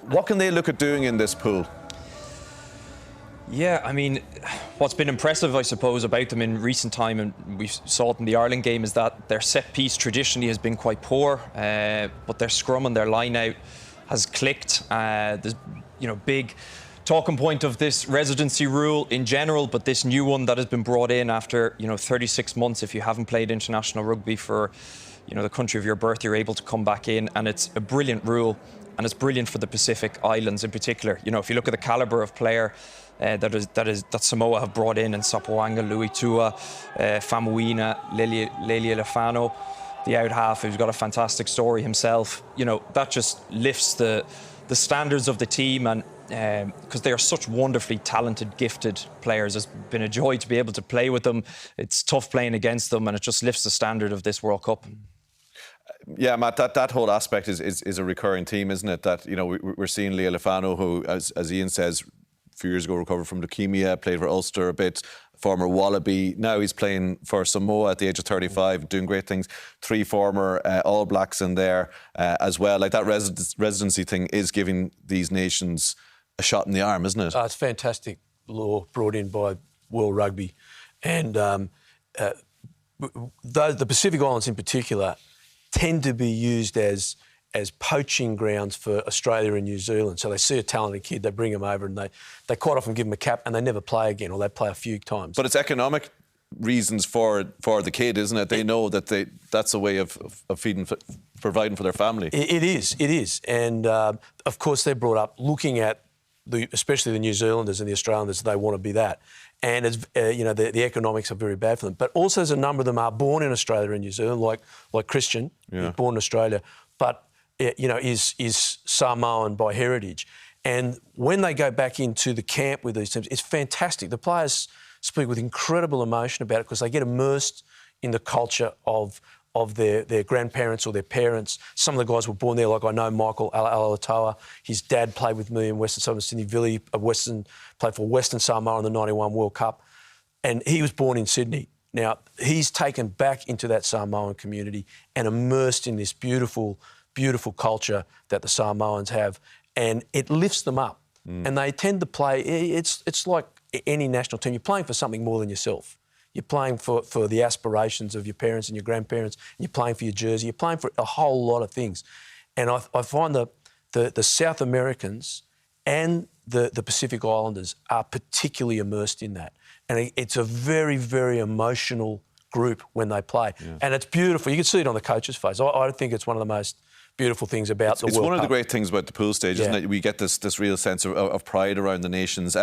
What can they look at doing in this pool? Yeah, I mean, what's been impressive, I suppose, about them in recent time, and we saw it in the Ireland game, is that their set piece traditionally has been quite poor, but their scrum and their line out has clicked. There's, big talking point of this residency rule in general, but this new one that has been brought in after, 36 months, if you haven't played international rugby for, the country of your birth, you're able to come back in, and it's a brilliant rule, and it's brilliant for the Pacific Islands in particular. If you look at the calibre of player that Samoa have brought in Sapoanga, Louis Tua, Famuina, Lelia Lefano, the out half, who's got a fantastic story himself. That just lifts the standards of the team, and because they are such wonderfully talented, gifted players. It's been a joy to be able to play with them. It's tough playing against them, and it just lifts the standard of this World Cup. Yeah, Matt, that whole aspect is a recurring theme, isn't it? That, we're seeing Lelia Lefano, who, as Ian says, a few years ago recovered from leukemia, played for Ulster a bit, former Wallaby. Now he's playing for Samoa at the age of 35, doing great things. 3 former All Blacks in there as well. Like, that residency thing is giving these nations a shot in the arm, isn't it? It's fantastic law brought in by World Rugby. And the Pacific Islands in particular tend to be used as poaching grounds for Australia and New Zealand. So they see a talented kid, they bring him over, and they quite often give him a cap and they never play again, or they play a few times. But it's economic reasons for the kid, isn't it? They know that that's a way of providing for their family. It is. And, of course, they're brought up looking at, especially the New Zealanders and the Australians, they want to be that. And, the economics are very bad for them. But also, as a number of them are born in Australia and New Zealand, like Christian, who's born in Australia, but, is Samoan by heritage. And when they go back into the camp with these teams, it's fantastic. The players speak with incredible emotion about it because they get immersed in the culture of their grandparents or their parents. Some of the guys were born there, like I know Michael Alatoa. His dad played with me in Western Suburbs, Sydney. Billy played for Western Samoa in the 91 World Cup. And he was born in Sydney. Now, he's taken back into that Samoan community and immersed in this beautiful, beautiful culture that the Samoans have. And it lifts them up. And they tend to play... It's like any national team. You're playing for something more than yourself. You're playing for the aspirations of your parents and your grandparents. You're playing for your jersey. You're playing for a whole lot of things. And I find the South Americans and the Pacific Islanders are particularly immersed in that. And it's a very, very emotional group when they play. Yeah. And it's beautiful. You can see it on the coach's face. I think it's one of the most beautiful things about the World Cup. It's one of the great things about the pool stage, isn't it? We get this real sense of pride around the nations.